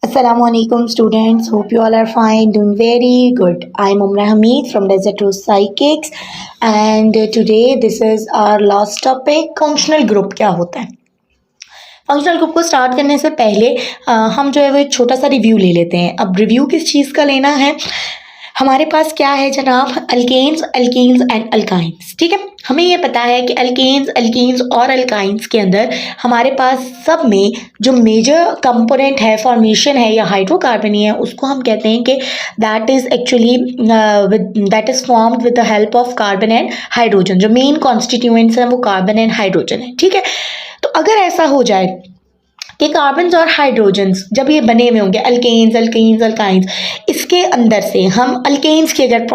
Assalamualaikum students, hope you all are fine, doing very good. I'm Umra Hamid from Desert Rose Psychics and today this is our last topic, functional group क्या होता है। Functional group को start करने से पहले हम जो है वो एक छोटा सा रिव्यू ले लेते हैं। अब रिव्यू किस चीज़ का लेना है, हमारे पास क्या है जनाब, अल्केन्स, अल्कीन्स एंड अल्काइंस। ठीक है, हमें ये पता है कि अल्केन्स, अल्कीन्स और अल्काइंस के अंदर हमारे पास सब में जो मेजर कंपोनेंट है, फॉर्मेशन है या हाइड्रोकार्बन है, उसको हम कहते हैं कि that is actually that is formed with the help of carbon and hydrogen. जो मेन कॉन्स्टिट्यूएंट्स हैं वो कार्बन एंड हाइड्रोजन है। ठीक है, तो अगर ऐसा हो जाए कि कार्बन्स और हाइड्रोजन्स जब ये बने हुए होंगे, अल्केन्स, अल्कीन्स, अल्काइंस, इसके अंदर से हम अल्केन्स की अगर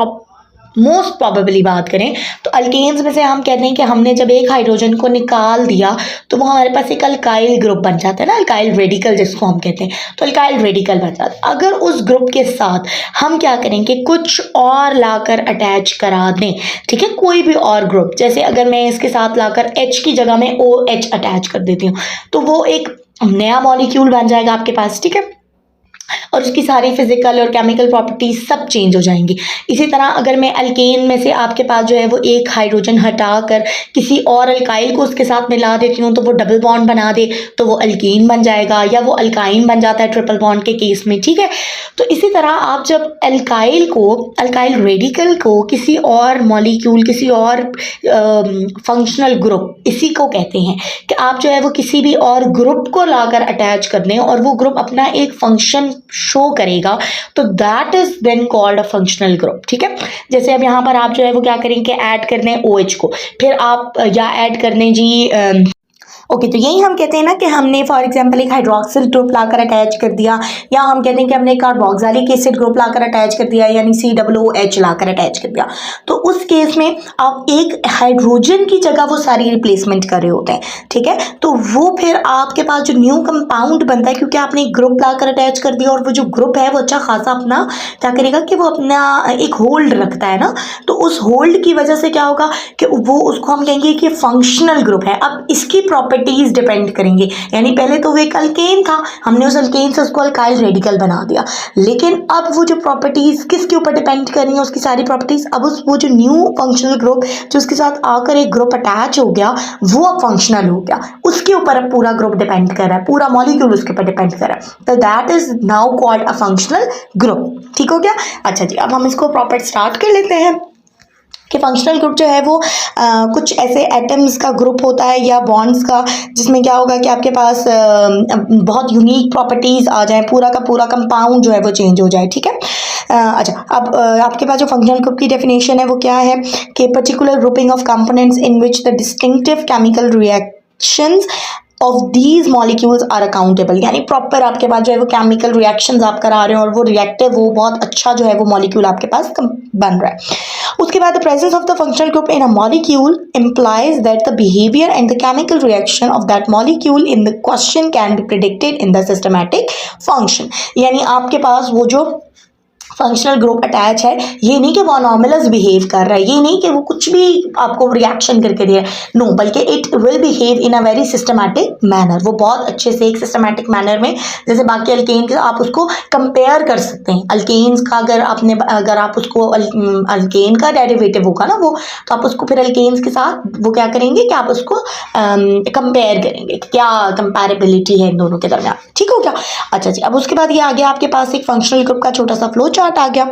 मोस्ट प्रॉबेबली बात करें तो अल्केन्स में से हम कहते हैं कि हमने जब एक हाइड्रोजन को निकाल दिया तो वो हमारे पास एक अल्काइल ग्रुप बन जाता है ना, अल्काइल रेडिकल जिसको हम कहते हैं, तो अल्काइल रेडिकल बन जाता है। अगर उस ग्रुप के साथ हम क्या करेंगे, कुछ और लाकर अटैच करा दें, ठीक है, कोई भी और ग्रुप, जैसे अगर मैं इसके साथ लाकर H की जगह में OH अटैच कर देती हूँ तो वो एक नया मॉलिक्यूल बन जाएगा आपके पास। ठीक है, और उसकी सारी फिजिकल और केमिकल प्रॉपर्टीज सब चेंज हो जाएंगी। इसी तरह अगर मैं अल्केन में से आपके पास जो है वो एक हाइड्रोजन हटा कर किसी और अल्काइल को उसके साथ मिला देती हूँ तो वो डबल बॉन्ड बना दे तो वो अल्कीन बन जाएगा या वो अल्काइन बन जाता है ट्रिपल बॉन्ड के केस में। ठीक है, तो इसी तरह आप जब अल्काइल रेडिकल को किसी और मॉलिक्यूल, किसी और फंक्शनल ग्रुप, इसी को कहते हैं कि आप जो है वो किसी भी और ग्रुप को लाकर अटैच कर दें और वो ग्रुप अपना एक फंक्शन शो करेगा तो that is then called a functional group. ठीक है, जैसे अब यहाँ पर आप जो है वो क्या करेंगे, ऐड कर दें OH को, फिर आप या ऐड कर दें जी ओके, तो यही हम कहते हैं ना कि हमने फॉर एग्जांपल एक हाइड्रोक्सिल ग्रुप लाकर अटैच कर दिया, या हम कहते हैं कि हमने कार्बोक्सिलिक एसिड ग्रुप लाकर अटैच कर दिया, यानी COOH लाकर अटैच कर दिया। तो उस केस में आप एक हाइड्रोजन की जगह वो सारी रिप्लेसमेंट कर रहे होते हैं। ठीक है, तो वो फिर आपके पास जो न्यू कंपाउंड बनता है, क्योंकि आपने एक ग्रुप लाकर अटैच कर दिया और वो जो ग्रुप है वो अच्छा खासा अपना क्या करेगा कि वो अपना एक होल्ड रखता है ना, तो उस होल्ड की वजह से क्या होगा कि वो उसको हम कहेंगे कि फंक्शनल ग्रुप है। अब इसकी प्रॉपर्टीज डिपेंड करेंगे, यानी पहले तो वो एक अल्केन था, हमने उस अल्केन से उसको अल्काइल रेडिकल बना दिया, लेकिन अब वो जो प्रॉपर्टीज किसके ऊपर डिपेंड कर रही है, उसकी सारी प्रॉपर्टीज अब वो जो न्यू फंक्शनल ग्रुप जो उसके साथ आकर एक ग्रुप अटैच हो गया वो अब फंक्शनल हो गया, उसके ऊपर अब पूरा ग्रुप डिपेंड कर रहा है, पूरा मॉलिक्यूल उसके ऊपर डिपेंड कर रहा है, तो that is now called a functional group. ठीक हो गया। अच्छा जी, अब हम इसको प्रॉपर स्टार्ट कर लेते हैं कि फंक्शनल ग्रुप जो है वो कुछ ऐसे एटम्स का ग्रुप होता है या बॉन्ड्स का, जिसमें क्या होगा कि आपके पास बहुत यूनिक प्रॉपर्टीज़ आ जाए, पूरा का पूरा कंपाउंड जो है वो चेंज हो जाए। ठीक है, अच्छा, अब आपके पास जो फंक्शनल ग्रुप की डेफिनेशन है वो क्या है कि particular grouping of components in which the distinctive chemical reactions of these molecules are accountable, यानी प्रॉपर आपके पास जो है वो केमिकल रिएक्शंस आप करा रहे हो और वो रिएक्टिव, वो बहुत अच्छा जो है वो मॉलिक्यूल आपके पास बन रहा है। उसके बाद the presence of the functional group in a molecule implies that the behavior and the chemical reaction of that molecule in the question can be predicted in the systematic function, यानी आपके पास वो जो फंक्शनल ग्रुप अटैच है, ये नहीं कि वो अनॉमलस behave कर रहा है, ये नहीं कि वो कुछ भी आपको रिएक्शन करके दे रहा है, नो, बल्कि it will behave in a very systematic manner, वो बहुत अच्छे से एक सिस्टमैटिक मैनर में, जैसे बाकी अल्केन के आप उसको कंपेयर कर सकते हैं। अल्केन्स का अगर आप उसको अल्केन का डेरिवेटिव होगा ना वो, तो आप उसको फिर अल्केन्स के साथ वो क्या करेंगे कि आप उसको कंपेयर करेंगे, क्या कंपेरेबिलिटी है इन दोनों के दरमियान। ठीक हो गया। अच्छा जी, अब उसके बाद ये आ गया आपके पास एक फंक्शनल ग्रुप का छोटा सा फ्लो चार्ट आ गया।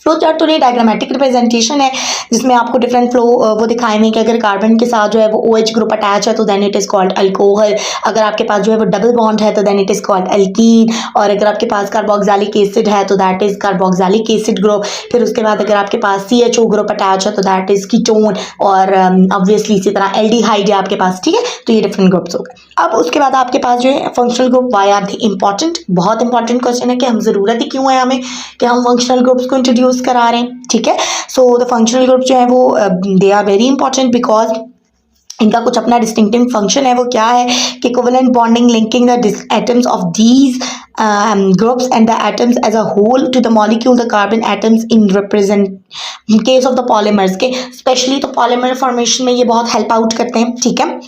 फ्लो चार्ट तो नहीं, डायग्रामेटिक रिप्रेजेंटेशन है जिसमें आपको डिफरेंट फ्लो वो दिखाए हैं कि अगर कार्बन के साथ जो है वो OH ग्रुप अटैच है तो then it is called alcohol, अगर आपके पास जो है वो डबल बॉन्ड है तो then it is called alkene, और अगर आपके पास कार्बोक्सिलिक एसिड है तो that is carboxylic acid group, फिर उसके बाद अगर आपके पास CHO ग्रुप अटैच है तो दैट इज कीटोन, और ऑब्वियसली इसी तरह एल्डिहाइड है आपके पास। ठीक है, तो ये डिफरेंट ग्रुप्स हो गए। अब उसके बाद आपके पास जो है functional group, why are the important, बहुत इंपॉर्टेंट क्वेश्चन है कि हम ज़रूरत ही क्यों है हमें कि हम फंक्शनल ग्रुप्स को इंट्रोड्यूस करा रहे हैं। ठीक है, सो द फंक्शनल ग्रुप जो है वो they are very important because इनका कुछ अपना डिस्टिंक्टिव फंक्शन है। वो क्या है कि covalent bonding linking the atoms of these groups and the atoms as a whole to the molecule, the carbon atoms in case of the polymers के specially तो पॉलीमर फॉर्मेशन में ये बहुत हेल्प आउट करते हैं। ठीक है,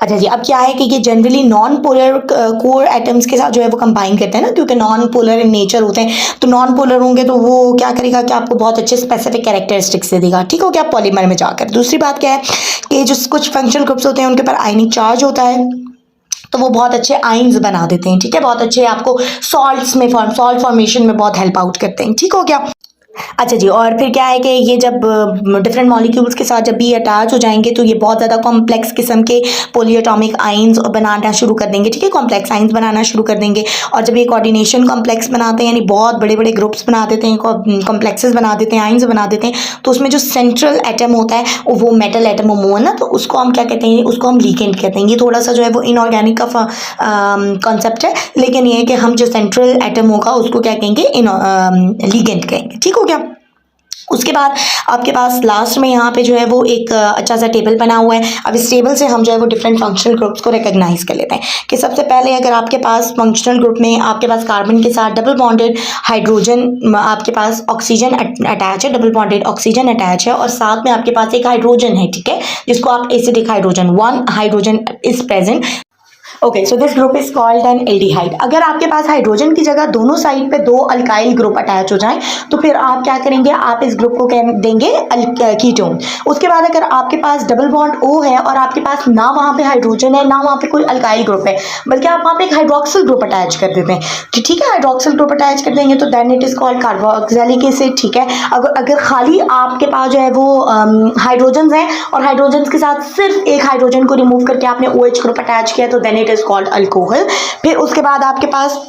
अच्छा जी, अब क्या है कि ये generally non polar core atoms के साथ जो है वो कंबाइन करते हैं ना, क्योंकि नॉन पोलर इन नेचर होते हैं, तो नॉन पोलर होंगे तो वो क्या करेगा कि आपको बहुत अच्छे स्पेसिफिक कैरेक्टरिस्टिक्स दे देगा, ठीक हो गया, पॉलीमर में जाकर। दूसरी बात क्या है कि जो कुछ फंक्शनल ग्रुप्स होते हैं उनके ऊपर आयनिक चार्ज होता है, तो वो बहुत अच्छे आइंस बना देते हैं, ठीक है, बहुत अच्छे आपको सॉल्ट फॉर्मेशन में बहुत हेल्प आउट करते हैं, ठीक हो गया। अच्छा जी, और फिर क्या है कि ये जब डिफरेंट मॉलिक्यूल्स के साथ जब भी अटैच हो जाएंगे तो ये बहुत ज़्यादा कॉम्प्लेक्स किस्म के पॉलीएटॉमिक आइंस बनाना शुरू कर देंगे, ठीक है, कॉम्प्लेक्स आइंस बनाना शुरू कर देंगे। और जब ये कोऑर्डिनेशन कॉम्प्लेक्स बनाते हैं, यानी बहुत बड़े बड़े ग्रुप्स बना देते हैं, कॉम्प्लेक्सेस बना देते हैं, आइंस बना देते हैं, तो उसमें जो सेंट्रल एटम होता है वो मेटल एटम हो ना, तो उसको हम क्या कहते हैं, उसको हम लिगेंड कहते हैं। ये थोड़ा सा जो है वो इनऑर्गेनिक का कॉन्सेप्ट है, लेकिन ये है कि हम जो सेंट्रल एटम होगा उसको क्या कहेंगे, लिगेंड कहेंगे, ठीक हो गया। उसके बाद आपके पास लास्ट में यहाँ पे जो है वो एक अच्छा सा टेबल बना हुआ है। अब इस टेबल से हम जो है वो डिफरेंट फंक्शनल ग्रुप्स को रिकॉग्नाइज कर लेते हैं कि सबसे पहले अगर आपके पास फंक्शनल ग्रुप में आपके पास कार्बन के साथ डबल बॉन्डेड हाइड्रोजन, आपके पास ऑक्सीजन अटैच है, डबल बॉन्डेड ऑक्सीजन अटैच है, और साथ में आपके पास एक हाइड्रोजन है, ठीक है, जिसको आप acidic hydrogen, one hydrogen is present. Okay, so this group is called N aldehyde. अगर आपके पास हाइड्रोजन की जगह दोनों साइड पे दो अल्काइल ग्रुप अटैच हो जाएं तो फिर आप क्या करेंगे, आप इस ग्रुप को कह देंगे कीटोन। उसके बाद अगर आपके पास डबल बॉन्ड O है और आपके पास ना वहाँ पे हाइड्रोजन है ना वहाँ पे कोई अल्काइल ग्रुप है, बल्कि आप वहाँ पे एक हाइड्रोक्सिल ग्रुप अटैच कर देते हैं, ठीक है, हाइड्रोक्सिल ग्रुप अटैच कर देंगे तो then it is called carboxylic acid, ठीक है। अगर खाली आपके पास जो है वो हाइड्रोजन है और हाइड्रोजन के साथ सिर्फ एक हाइड्रोजन को रिमूव करके आपने OH ग्रुप अटैच किया तो then it is called alcohol. फिर उसके बाद आपके पास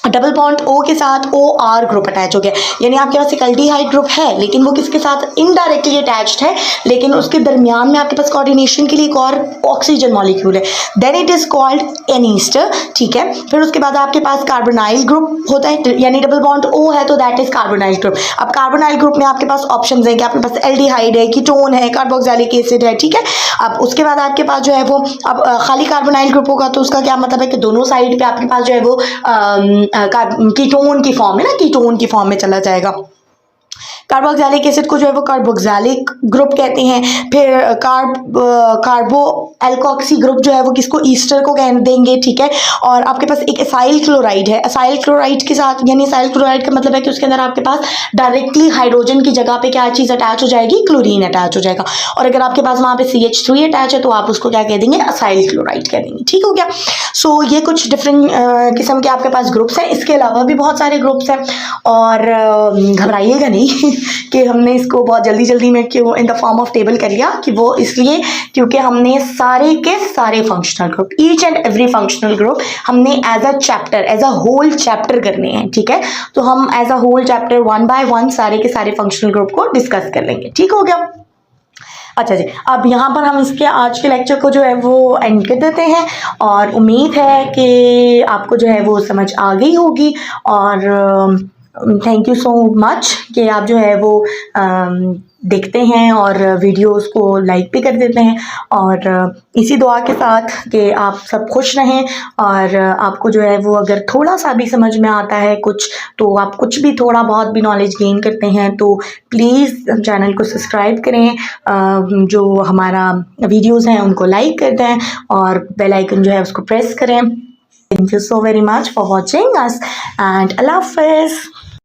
डबल बॉन्ड O के साथ OR ग्रुप अटैच हो गया, यानी आपके पास एक एल्डिहाइड ग्रुप है लेकिन वो किसके साथ इनडायरेक्टली अटैच्ड है, लेकिन उसके दरमियान में आपके पास कोऑर्डिनेशन के लिए एक और ऑक्सीजन मॉलिक्यूल है, then it is called an ester, ठीक है। फिर उसके बाद आपके पास कार्बोनाइल ग्रुप होता है, यानी डबल बॉन्ड O है तो दैट इज कार्बोनाइल ग्रुप। अब कार्बोनाइल ग्रुप में आपके पास ऑप्शन है कि आपके पास एल्डिहाइड है, कीटोन है, कार्बोक्सिलिक एसिड है, ठीक है। अब उसके बाद आपके पास जो है वो अब खाली कार्बोनाइल ग्रुप होगा तो उसका क्या मतलब है कि दोनों साइड पे आपके पास जो है वो कीटोन की फॉर्म है ना, कीटोन की फॉर्म में चला जाएगा। कार्बोक्सिलिक एसिड को जो है वो कार्बोक्सिलिक ग्रुप कहते हैं। फिर कार्बो एल्कोक्सी ग्रुप जो है वो किसको, ईस्टर को कह देंगे, ठीक है। और आपके पास एक एसाइल क्लोराइड है, एसाइल क्लोराइड के साथ, यानी एसाइल क्लोराइड का मतलब है कि उसके अंदर आपके पास डायरेक्टली हाइड्रोजन की जगह पे क्या चीज़ अटैच हो जाएगी, क्लोरीन अटैच हो जाएगा। और अगर आपके पास वहाँ पे CH3 अटैच है तो आप उसको क्या कह देंगे, एसाइल क्लोराइड कह देंगे, ठीक हो गया। सो ये कुछ डिफरेंट किस्म के आपके पास ग्रुप्स हैं, इसके अलावा भी बहुत सारे ग्रुप्स हैं, और घबराइएगा नहीं कि हमने इसको बहुत जल्दी जल्दी में क्यों in the form of table कर लिया, कि वो इसलिए क्योंकि हमने सारे के सारे functional group, each and every functional group हमने as a chapter, as a whole chapter करने हैं, ठीक है। तो हम as a whole chapter 1 by 1 सारे के सारे फंक्शनल ग्रुप को डिस्कस कर लेंगे, ठीक हो गया। अच्छा जी, अब यहाँ पर हम इसके आज के लेक्चर को जो है वो एंड कर देते हैं, और उम्मीद है कि आपको जो है वो समझ आ गई होगी, और थैंक यू सो मच कि आप जो है वो देखते हैं और वीडियोस को लाइक भी कर देते हैं, और इसी दुआ के साथ कि आप सब खुश रहें, और आपको जो है वो अगर थोड़ा सा भी समझ में आता है कुछ, तो आप कुछ भी थोड़ा बहुत भी नॉलेज गेन करते हैं तो प्लीज़ चैनल को सब्सक्राइब करें, जो हमारा वीडियोस हैं उनको लाइक कर दें, और बेल आइकन जो है उसको प्रेस करें। Thank you so very much for watching us, and Allah हाफ़िज़।